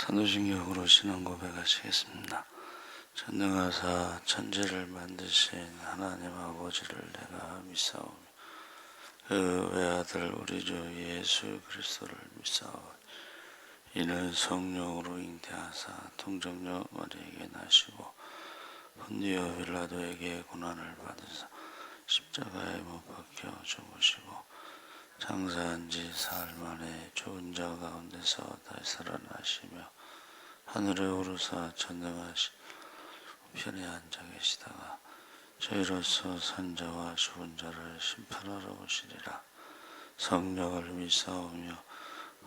산도신경으로 신앙 고백하시겠습니다. 전능하사 천지를 만드신 하나님 아버지를 내가 믿사오며 그 외아들 우리 주 예수 그리스도를 믿사오니 이는 성령으로 잉태하사 통정녀 마리에게 나시고 본디오 빌라도에게 고난을 받으사 십자가에 못 박혀 죽으시고 장사한 지 사흘 만에 죽은 자 가운데서 다시 살아나시며 하늘에 오르사 전능하신 우편에 앉아 계시다가 저희로서 산자와 죽은 자를 심판하러 오시리라. 성령을 믿사오며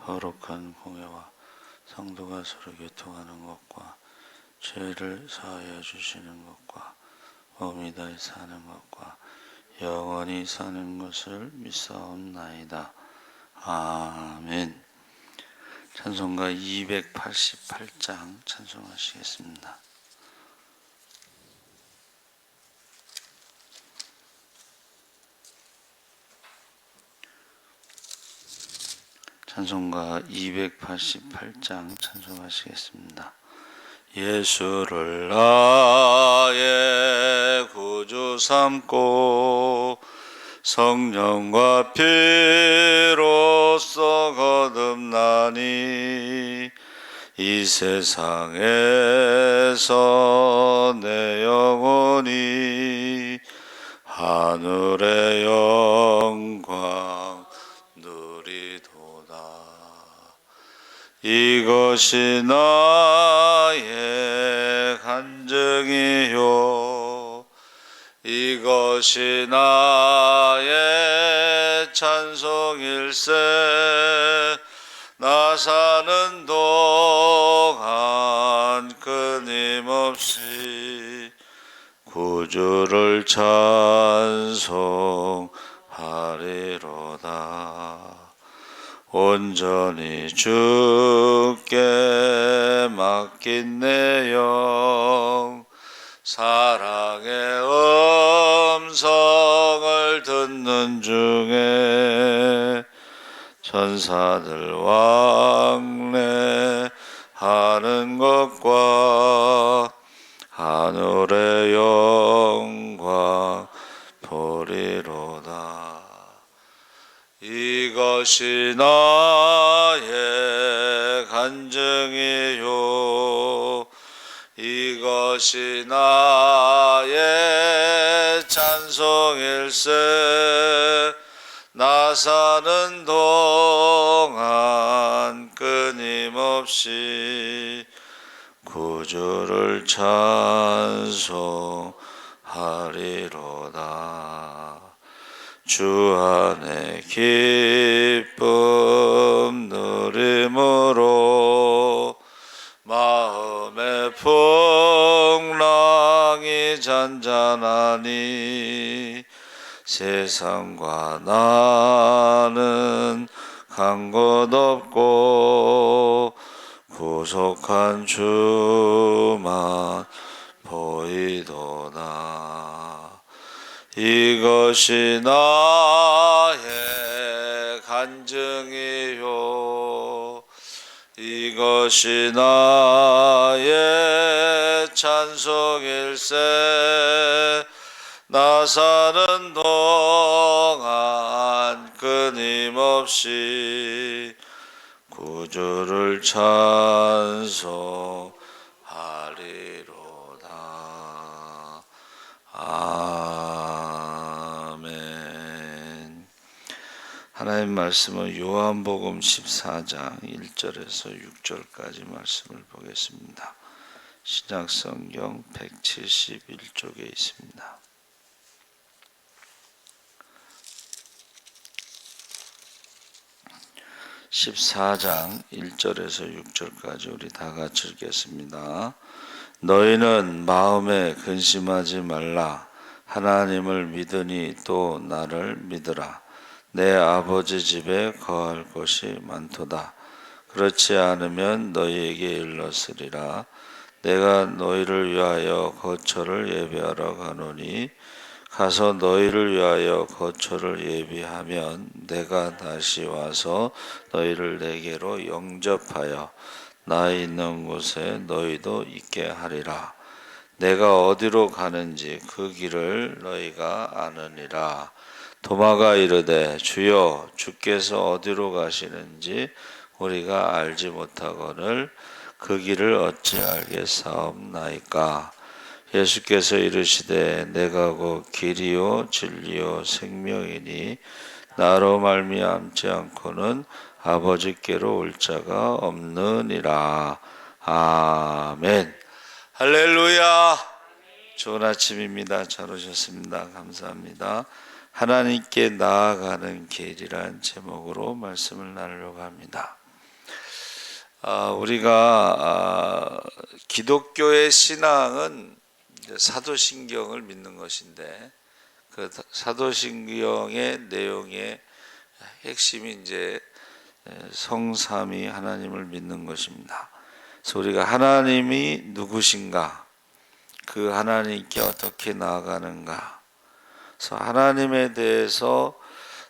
거룩한 공회와 성도가 서로 교통하는 것과 죄를 사하여 주시는 것과 몸이 다시 사는 것과 영원히 사는 것을 믿사옵나이다. 아멘. 찬송가 288장 찬송하시겠습니다. 찬송가 288장 찬송하시겠습니다. 예수를 나의 구주 삼고 성령과 피로써 거듭나니 이 세상에서 내 영혼이 하늘의 영광 누리도다. 이것이 나의 간증이요 이것이 나의 찬송일세. 나 사는 동안 끊임없이 구주를 찬송하리로다. 온전히 주께 맡긴 내 영 사랑의 음성을 듣는 중에 천사들 왕래하는 것과 하늘의 영광 보리로다. 이것이 나의 간증이요 이것이 나의 찬송일세. 나 사는 동안 끊임없이 구주를 찬송하리로다. 주 안에 기쁨 누림으로 마음의 풍랑이 잔잔하니 세상과 나는 간 곳 없고 구속한 주만 보이도다. 이것이 나의 간증이요 이것이 나의 찬송일세. 나 사는 동안 끊임없이 구주를 찬송하리로다. 아멘. 하나님 말씀은 요한복음 14장 1절에서 6절까지 말씀을 보겠습니다. 신약성경 171쪽에 있습니다. 14장 1절에서 6절까지 우리 다 같이 읽겠습니다. 너희는 마음에 근심하지 말라. 하나님을 믿으니 또 나를 믿으라. 내 아버지 집에 거할 곳이 많도다. 그렇지 않으면 너희에게 일렀으리라. 내가 너희를 위하여 거처를 예비하러 가노니 가서 너희를 위하여 거처를 예비하면 내가 다시 와서 너희를 내게로 영접하여 나 있는 곳에 너희도 있게 하리라. 내가 어디로 가는지 그 길을 너희가 아느니라. 도마가 이르되 주여 주께서 어디로 가시는지 우리가 알지 못하거늘 그 길을 어찌 알겠사옵나이까. 예수께서 이르시되 내가 곧 길이요 진리요 생명이니 나로 말미암지 않고는 아버지께로 올 자가 없느니라. 아멘. 할렐루야. 좋은 아침입니다. 잘 오셨습니다. 감사합니다. 하나님께 나아가는 길이란 제목으로 말씀을 나누려고 합니다. 우리가 기독교의 신앙은 사도신경을 믿는 것인데 그 사도신경의 내용의 핵심이 이제 성삼위 하나님을 믿는 것입니다. 그래서 우리가 하나님이 누구신가, 그 하나님께 어떻게 나아가는가, 그래서 하나님에 대해서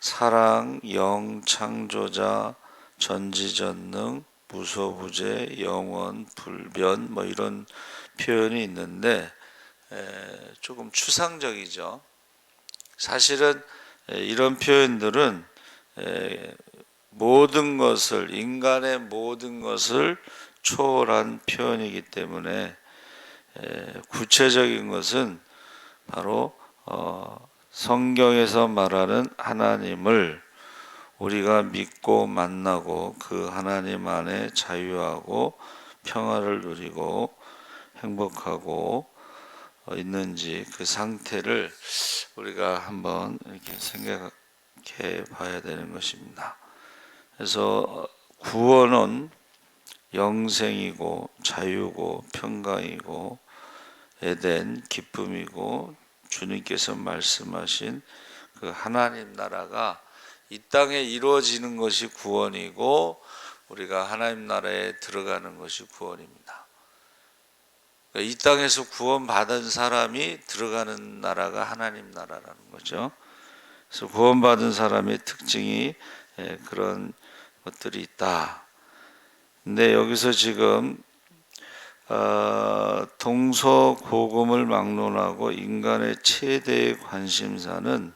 사랑, 영, 창조자, 전지전능, 무소부재, 영원, 불변 뭐 이런 표현이 있는데 조금 추상적이죠. 사실은 이런 표현들은 모든 것을, 인간의 모든 것을 초월한 표현이기 때문에 구체적인 것은 바로 성경에서 말하는 하나님을 우리가 믿고 만나고 그 하나님 안에 자유하고 평화를 누리고 행복하고 있는지 그 상태를 우리가 한번 이렇게 생각해 봐야 되는 것입니다. 그래서 구원은 영생이고 자유고 평강이고 에덴 기쁨이고 주님께서 말씀하신 그 하나님 나라가 이 땅에 이루어지는 것이 구원이고 우리가 하나님 나라에 들어가는 것이 구원입니다. 이 땅에서 구원받은 사람이 들어가는 나라가 하나님 나라라는 거죠. 그래서 구원받은 사람의 특징이 그런 것들이 있다. 근데 여기서 지금 동서고금을 막론하고 인간의 최대의 관심사는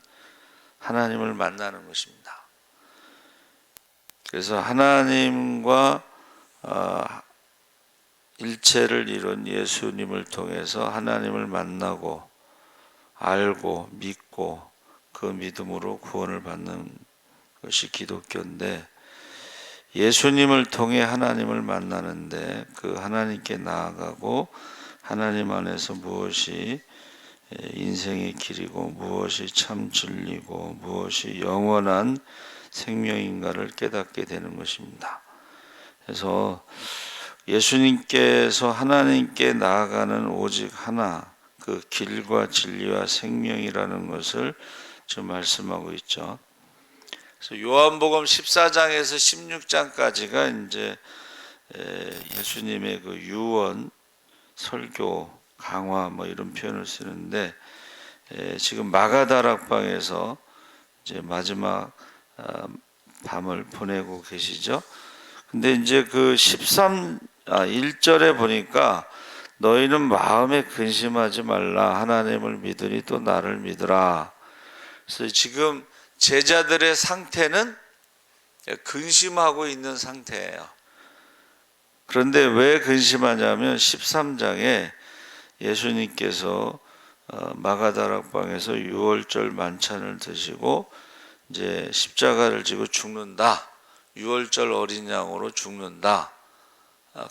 하나님을 만나는 것입니다. 그래서 하나님과 일체를 이룬 예수님을 통해서 하나님을 만나고 알고 믿고 그 믿음으로 구원을 받는 것이 기독교인데, 예수님을 통해 하나님을 만나는데 그 하나님께 나아가고 하나님 안에서 무엇이 인생의 길이고 무엇이 참 진리고 무엇이 영원한 생명인가를 깨닫게 되는 것입니다. 그래서 예수님께서 하나님께 나아가는 오직 하나, 그 길과 진리와 생명이라는 것을 지금 말씀하고 있죠. 그래서 요한복음 14장에서 16장까지가 이제 예수님의 그 유언, 설교, 강화 뭐 이런 표현을 쓰는데, 지금 마가다락방에서 이제 마지막 밤을 보내고 계시죠. 근데 이제 그 1절에 보니까 너희는 마음에 근심하지 말라. 하나님을 믿으니 또 나를 믿으라. 그래서 지금 제자들의 상태는 근심하고 있는 상태예요. 그런데 왜 근심하냐면 13장에 예수님께서 마가다락방에서 유월절 만찬을 드시고 이제 십자가를 지고 죽는다. 유월절 어린 양으로 죽는다.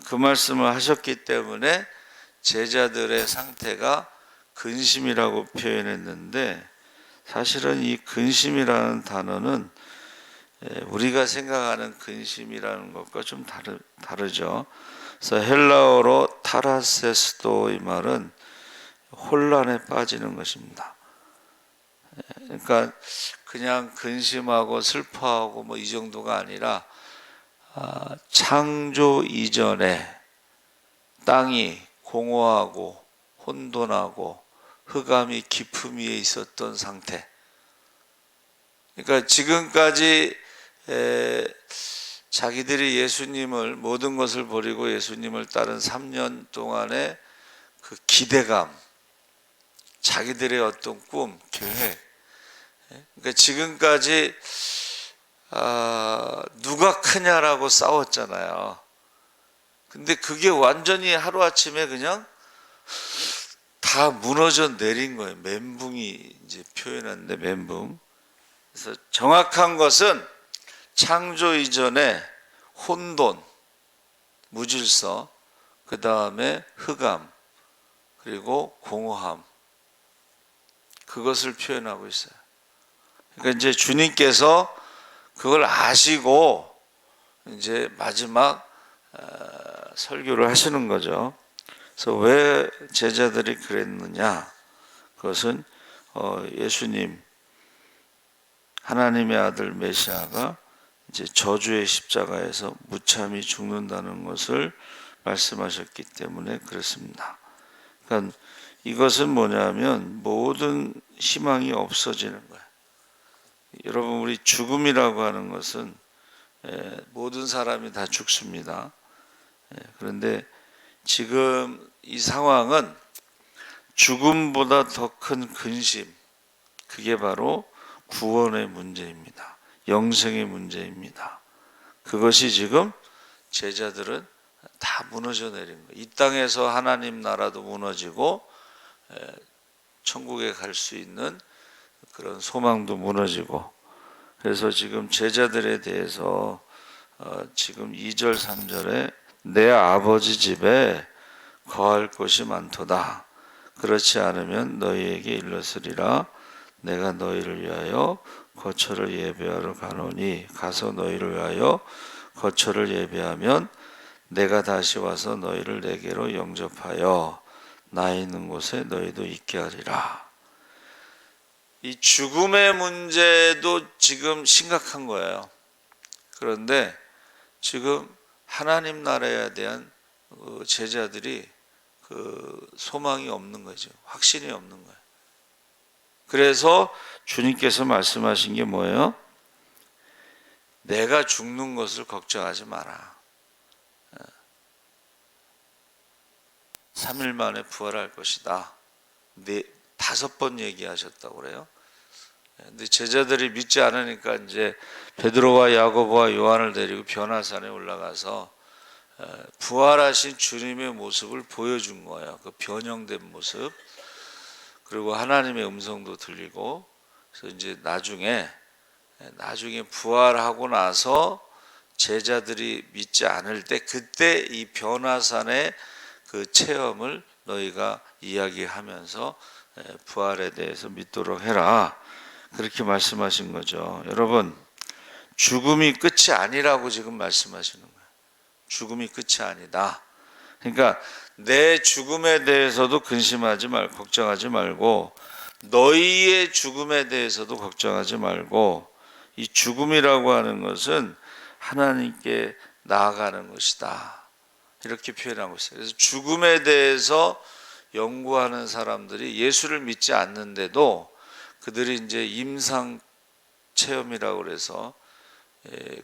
그 말씀을 하셨기 때문에 제자들의 상태가 근심이라고 표현했는데, 사실은 이 근심이라는 단어는 우리가 생각하는 근심이라는 것과 좀 다르죠. 그래서 헬라어로 타라세스도, 이 말은 혼란에 빠지는 것입니다. 그러니까 그냥 근심하고 슬퍼하고 뭐 이 정도가 아니라 창조 이전에 땅이 공허하고 혼돈하고 흑암이 깊음 위에 있었던 상태. 그러니까 지금까지 자기들이 예수님을 모든 것을 버리고 예수님을 따른 3년 동안의 그 기대감, 자기들의 어떤 꿈, 계획. 그러니까 지금까지 누가 크냐라고 싸웠잖아요. 근데 그게 완전히 하루아침에 그냥 다 무너져 내린 거예요. 멘붕이 이제 표현하는데 멘붕. 그래서 정확한 것은 창조 이전에 혼돈, 무질서, 그 다음에 흑암, 그리고 공허함, 그것을 표현하고 있어요. 그러니까 이제 주님께서 그걸 아시고 이제 마지막 설교를 하시는 거죠. 그래서 왜 제자들이 그랬느냐? 그것은 예수님, 하나님의 아들 메시아가 이제 저주의 십자가에서 무참히 죽는다는 것을 말씀하셨기 때문에 그렇습니다. 그러니까 이것은 뭐냐면 모든 희망이 없어지는 거예요. 여러분, 우리 죽음이라고 하는 것은 모든 사람이 다 죽습니다. 그런데 지금 이 상황은 죽음보다 더 큰 근심, 그게 바로 구원의 문제입니다. 영생의 문제입니다. 그것이 지금 제자들은 다 무너져 내린 거예요. 이 땅에서 하나님 나라도 무너지고 천국에 갈 수 있는 그런 소망도 무너지고, 그래서 지금 제자들에 대해서 지금 2절 3절에 내 아버지 집에 거할 곳이 많도다. 그렇지 않으면 너희에게 일렀으리라. 내가 너희를 위하여 거처를 예배하러 가노니 가서 너희를 위하여 거처를 예배하면 내가 다시 와서 너희를 내게로 영접하여 나 있는 곳에 너희도 있게 하리라. 이 죽음의 문제도 지금 심각한 거예요. 그런데 지금 하나님 나라에 대한 제자들이 그 소망이 없는 거죠. 확신이 없는 거예요. 그래서 주님께서 말씀하신 게 뭐예요? 내가 죽는 것을 걱정하지 마라. 3일 만에 부활할 것이다. 5번 얘기하셨다고 그래요. 근데 제자들이 믿지 않으니까 이제 베드로와 야고보와 요한을 데리고 변화산에 올라가서 부활하신 주님의 모습을 보여준 거예요. 그 변형된 모습. 그리고 하나님의 음성도 들리고. 그래서 이제 나중에 부활하고 나서 제자들이 믿지 않을 때, 그때 이 변화산의 그 체험을 너희가 이야기하면서 부활에 대해서 믿도록 해라. 그렇게 말씀하신 거죠. 여러분, 죽음이 끝이 아니라고 지금 말씀하시는 거예요. 죽음이 끝이 아니다. 그러니까 내 죽음에 대해서도 근심하지 말고 걱정하지 말고, 너희의 죽음에 대해서도 걱정하지 말고, 이 죽음이라고 하는 것은 하나님께 나아가는 것이다. 이렇게 표현하고 있어요. 그래서 죽음에 대해서 연구하는 사람들이 예수를 믿지 않는데도 그들이 이제 임상 체험이라고 그래서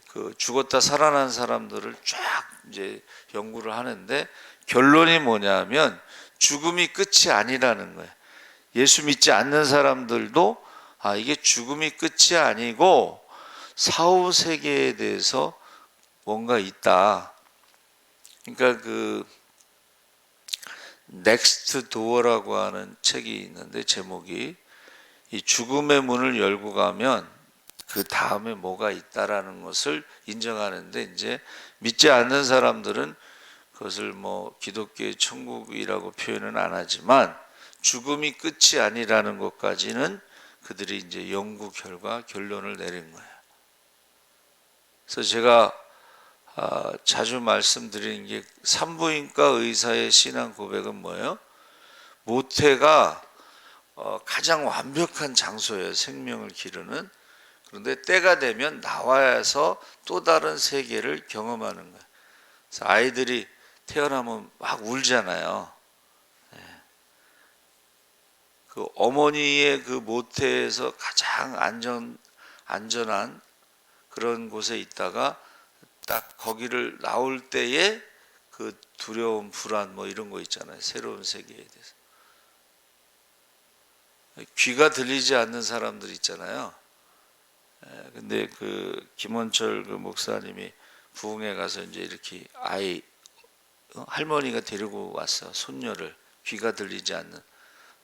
그 죽었다 살아난 사람들을 쫙 이제 연구를 하는데, 결론이 뭐냐면 죽음이 끝이 아니라는 거예요. 예수 믿지 않는 사람들도 이게 죽음이 끝이 아니고 사후 세계에 대해서 뭔가 있다. 그러니까 그 넥스트 도어라고 하는 책이 있는데, 제목이 이 죽음의 문을 열고 가면 그 다음에 뭐가 있다라는 것을 인정하는데, 이제 믿지 않는 사람들은 그것을 뭐 기독교의 천국이라고 표현은 안 하지만 죽음이 끝이 아니라는 것까지는 그들이 이제 연구 결과 결론을 내린 거예요. 그래서 제가 자주 말씀드리는 게, 산부인과 의사의 신앙 고백은 뭐예요? 모태가 가장 완벽한 장소예요. 생명을 기르는. 그런데 때가 되면 나와서 또 다른 세계를 경험하는 거예요. 그래서 아이들이 태어나면 막 울잖아요. 그 어머니의 그 모태에서 가장 안전한 그런 곳에 있다가 딱 거기를 나올 때에 그 두려움, 불안 뭐 이런 거 있잖아요. 새로운 세계에 대해서. 귀가 들리지 않는 사람들 있잖아요. 근데 그 김원철 그 목사님이 부흥회 가서 이제 이렇게 아이 할머니가 데리고 왔어. 손녀를 귀가 들리지 않는.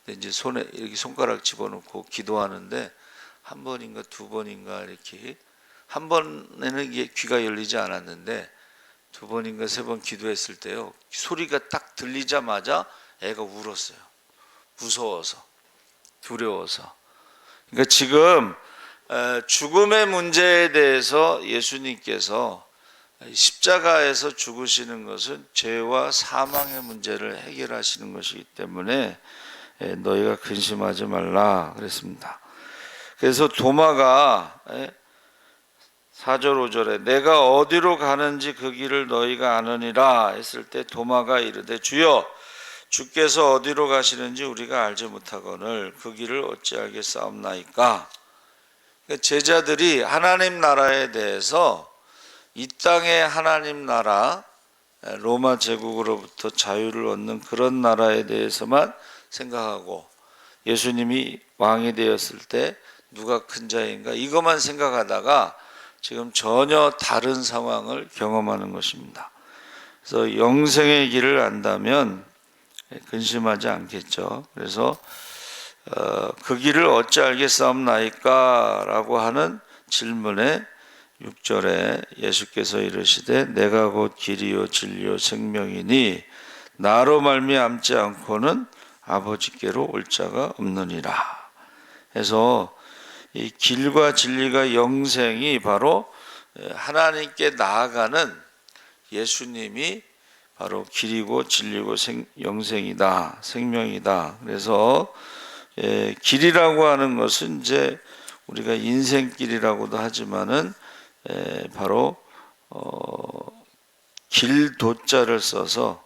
근데 이제 손에 이렇게 손가락 집어넣고 기도하는데 한 번인가 두 번인가 이렇게 한 번에는 이게 귀가 열리지 않았는데 두 번인가 세 번 기도했을 때요 소리가 딱 들리자마자 애가 울었어요. 무서워서 두려워서. 그러니까 지금 죽음의 문제에 대해서 예수님께서 십자가에서 죽으시는 것은 죄와 사망의 문제를 해결하시는 것이기 때문에 너희가 근심하지 말라 그랬습니다. 그래서 도마가 4절 5절에 내가 어디로 가는지 그 길을 너희가 아느니라 했을 때 도마가 이르되 주여 주께서 어디로 가시는지 우리가 알지 못하거늘 그 길을 어찌 알겠사옵나이까. 제자들이 하나님 나라에 대해서 이 땅의 하나님 나라 로마 제국으로부터 자유를 얻는 그런 나라에 대해서만 생각하고 예수님이 왕이 되었을 때 누가 큰 자인가 이것만 생각하다가 지금 전혀 다른 상황을 경험하는 것입니다. 그래서 영생의 길을 안다면 근심하지 않겠죠. 그래서 그 길을 어찌 알겠사옵나이까 라고 하는 질문에 6절에 예수께서 이르시되 내가 곧 길이요 진리요 생명이니 나로 말미암지 않고는 아버지께로 올 자가 없느니라. 해서 이 길과 진리가 영생이 바로 하나님께 나아가는 예수님이 바로 길이고 진리고 영생이다, 생명이다. 그래서 길이라고 하는 것은 이제 우리가 인생길이라고도 하지만은 바로 길도자를 써서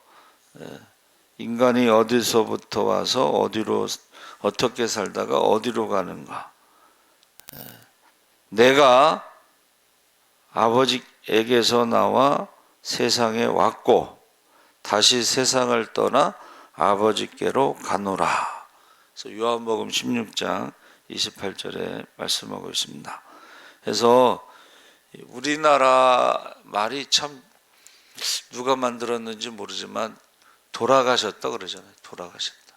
인간이 어디서부터 와서 어디로 어떻게 살다가 어디로 가는가. 내가 아버지에게서 나와 세상에 왔고 다시 세상을 떠나 아버지께로 가노라. 그래서 요한복음 16장 28절에 말씀하고 있습니다. 그래서 우리나라 말이 참 누가 만들었는지 모르지만 돌아가셨다 그러잖아요. 돌아가셨다.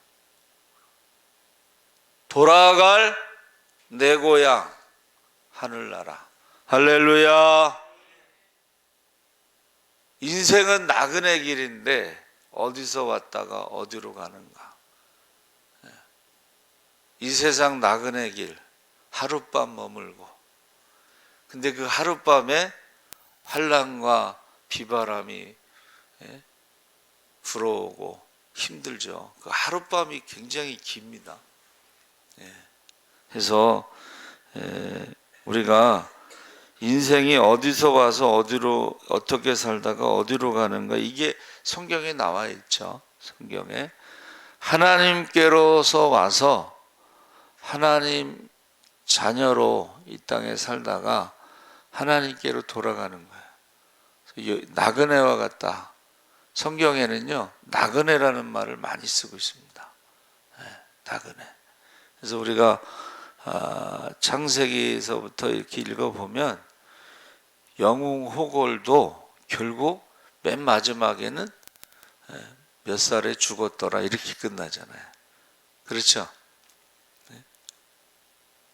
돌아갈 내 고향 하늘나라. 할렐루야. 인생은 나그네 길인데 어디서 왔다가 어디로 가는가. 이 세상 나그네 길 하룻밤 머물고 근데 그 하룻밤에 환난과 비바람이 불어오고 힘들죠. 그 하룻밤이 굉장히 깁니다. 그래서 우리가 인생이 어디서 와서 어디로 어떻게 살다가 어디로 가는가 이게 성경에 나와 있죠. 성경에 하나님께로서 와서 하나님 자녀로 이 땅에 살다가 하나님께로 돌아가는 거예요. 나그네와 같다. 성경에는요 나그네라는 말을 많이 쓰고 있습니다. 나그네. 그래서 우리가 창세기에서부터 이렇게 읽어보면 영웅 호골도 결국 맨 마지막에는 몇 살에 죽었더라 이렇게 끝나잖아요. 그렇죠?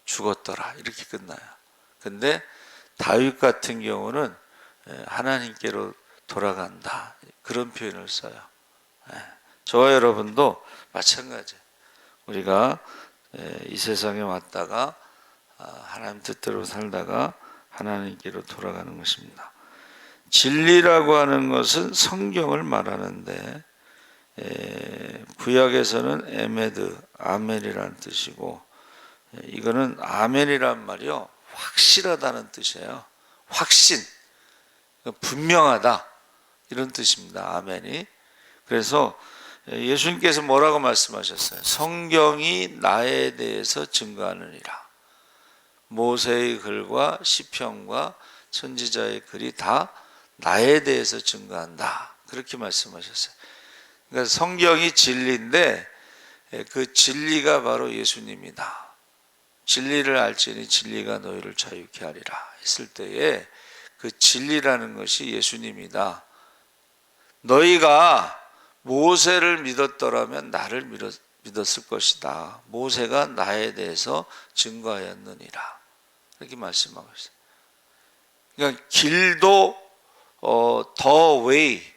죽었더라 이렇게 끝나요. 근데 다윗 같은 경우는 하나님께로 돌아간다 그런 표현을 써요. 저와 여러분도 마찬가지예요. 우리가 이 세상에 왔다가 하나님 뜻대로 살다가 하나님께로 돌아가는 것입니다. 진리라고 하는 것은 성경을 말하는데 구약에서는 에메드, 아멘이라는 뜻이고 이거는 아멘이란 말이요 확실하다는 뜻이에요. 확신, 분명하다 이런 뜻입니다. 아멘이. 그래서 예수님께서 뭐라고 말씀하셨어요? 성경이 나에 대해서 증거하느니라. 모세의 글과 시편과 선지자의 글이 다 나에 대해서 증거한다. 그렇게 말씀하셨어요. 그러니까 성경이 진리인데 그 진리가 바로 예수님이다. 진리를 알지니 진리가 너희를 자유케 하리라 했을 때에 그 진리라는 것이 예수님이다. 너희가 모세를 믿었더라면 나를 믿었을 것이다. 모세가 나에 대해서 증거하였느니라. 이렇게 말씀하고 있어요. 그러니까 길도 the way,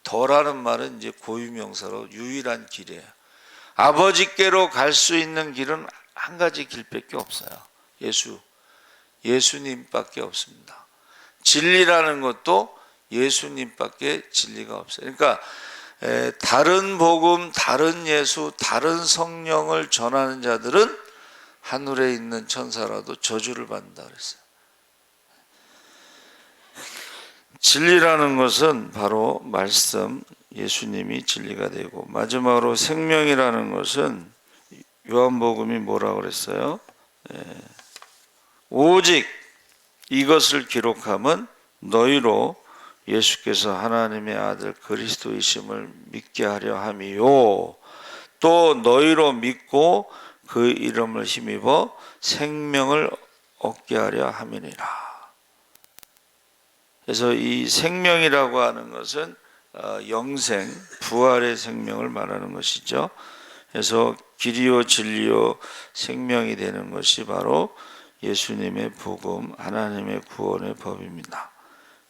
더라는 말은 이제 고유명사로 유일한 길이에요. 아버지께로 갈 수 있는 길은 한 가지 길밖에 없어요. 예수님밖에 없습니다. 진리라는 것도 예수님밖에 진리가 없어요. 그러니까 다른 복음, 다른 예수, 다른 성령을 전하는 자들은 하늘에 있는 천사라도 저주를 받는다 그랬어요. 진리라는 것은 바로 말씀, 예수님이 진리가 되고, 마지막으로 생명이라는 것은 요한복음이 뭐라고 그랬어요? 오직 이것을 기록함은 너희로 예수께서 하나님의 아들 그리스도이심을 믿게 하려 함이요, 또 너희로 믿고 그 이름을 힘입어 생명을 얻게 하려 함이니라. 그래서 이 생명이라고 하는 것은 영생, 부활의 생명을 말하는 것이죠. 그래서 길이요 진리요 생명이 되는 것이 바로 예수님의 복음, 하나님의 구원의 법입니다.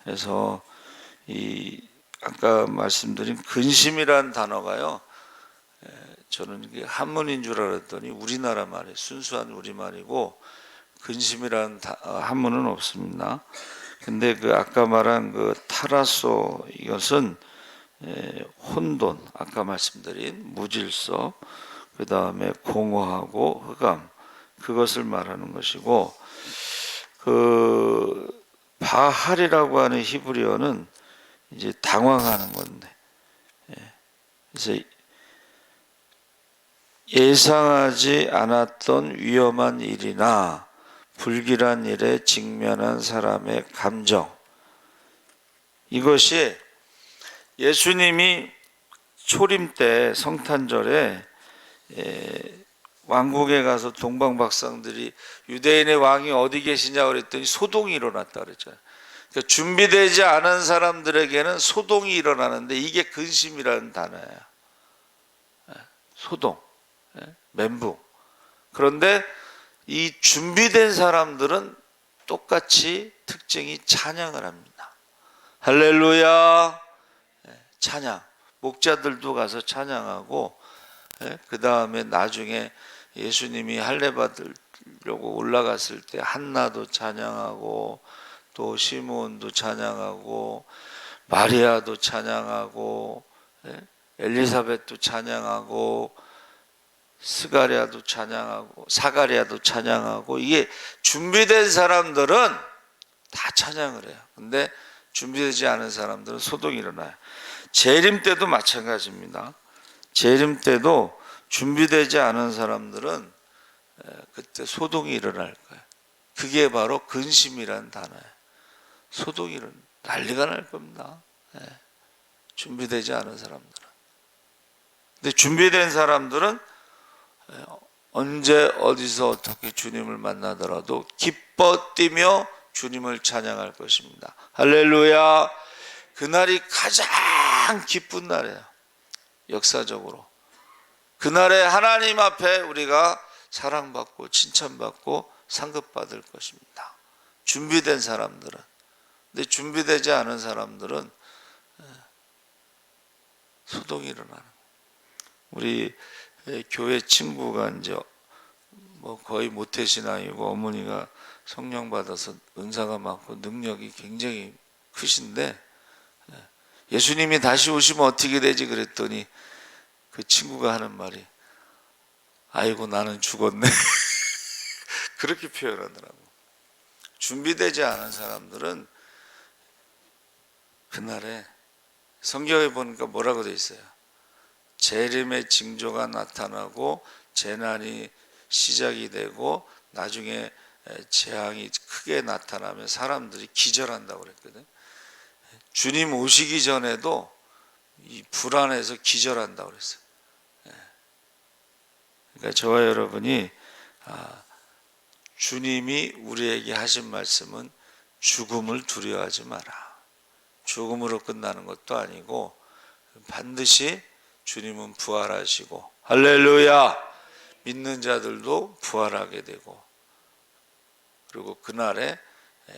그래서 이 아까 말씀드린 근심이라는 단어가요, 저는 이게 한문인 줄 알았더니 우리나라 말이에요. 순수한 우리말이고 근심이라는 한문은 없습니다. 근데 그 아까 말한 그 타라소, 이것은 혼돈, 아까 말씀드린 무질서, 그 다음에 공허하고 흑암, 그것을 말하는 것이고, 그 바할이라고 하는 히브리어는 이제 당황하는 건데, 그래서 예상하지 않았던 위험한 일이나 불길한 일에 직면한 사람의 감정, 이것이 예수님이 초림 때 성탄절에 왕국에 가서 동방박사들이 유대인의 왕이 어디 계시냐고 그랬더니 소동이 일어났다 그랬잖아요. 그러니까 준비되지 않은 사람들에게는 소동이 일어나는데 이게 근심이라는 단어예요. 소동, 멘붕. 그런데 이 준비된 사람들은 똑같이 특징이 찬양을 합니다. 할렐루야, 찬양. 목자들도 가서 찬양하고, 그 다음에 나중에 예수님이 할례 받으려고 올라갔을 때 한나도 찬양하고, 또 시므온도 찬양하고, 마리아도 찬양하고, 엘리사벳도 찬양하고, 스가랴도 찬양하고, 사가랴도 찬양하고, 이게 준비된 사람들은 다 찬양을 해요. 근데 준비되지 않은 사람들은 소동이 일어나요. 재림 때도 마찬가지입니다. 재림 때도 준비되지 않은 사람들은 그때 소동이 일어날 거예요. 그게 바로 근심이라는 단어예요. 소동이 난리가 날 겁니다. 준비되지 않은 사람들은. 근데 준비된 사람들은 언제 어디서 어떻게 주님을 만나더라도 기뻐 뛰며 주님을 찬양할 것입니다. 할렐루야. 그날이 가장 기쁜 날이에요. 역사적으로 그날에 하나님 앞에 우리가 사랑받고 칭찬받고 상급받을 것입니다. 준비된 사람들은. 근데 준비되지 않은 사람들은 소동이 일어나는. 우리 교회 친구가 이제 뭐 거의 모태신앙이고 어머니가 성령 받아서 은사가 많고 능력이 굉장히 크신데, 예수님이 다시 오시면 어떻게 되지 그랬더니 그 친구가 하는 말이 아이고 나는 죽었네. 그렇게 표현하더라고. 준비되지 않은 사람들은 그날에 성경에 보니까 뭐라고 돼 있어요? 재림의 징조가 나타나고 재난이 시작이 되고 나중에 재앙이 크게 나타나면 사람들이 기절한다고 그랬거든. 주님 오시기 전에도 이 불안해서 기절한다고 그랬어요. 그러니까 저와 여러분이 주님이 우리에게 하신 말씀은 죽음을 두려워하지 마라. 죽음으로 끝나는 것도 아니고 반드시 주님은 부활하시고, 할렐루야, 믿는 자들도 부활하게 되고, 그리고 그날에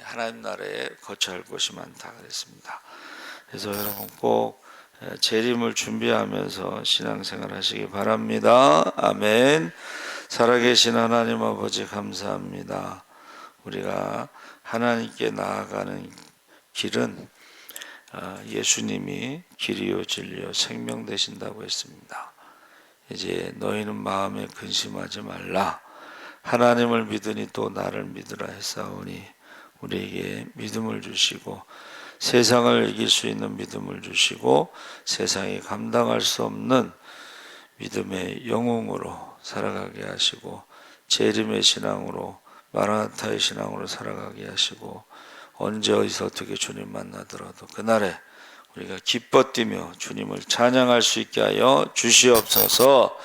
하나님 나라에 거처할 곳이 많다 그랬습니다. 그래서 여러분 꼭 재림을 준비하면서 신앙생활 하시기 바랍니다. 아멘. 살아계신 하나님 아버지 감사합니다. 우리가 하나님께 나아가는 길은 예수님이 길이요 진리요 생명 되신다고 했습니다. 이제 너희는 마음에 근심하지 말라. 하나님을 믿으니 또 나를 믿으라 했사오니, 우리에게 믿음을 주시고 세상을 이길 수 있는 믿음을 주시고 세상이 감당할 수 없는 믿음의 영웅으로 살아가게 하시고 재림의 신앙으로, 마라나타의 신앙으로 살아가게 하시고, 언제 어디서 어떻게 주님 만나더라도 그날에 우리가 기뻐 뛰며 주님을 찬양할 수 있게 하여 주시옵소서.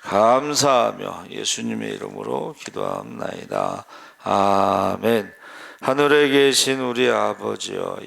감사하며 예수님의 이름으로 기도합나이다. 아멘. 하늘에 계신 우리 아버지여,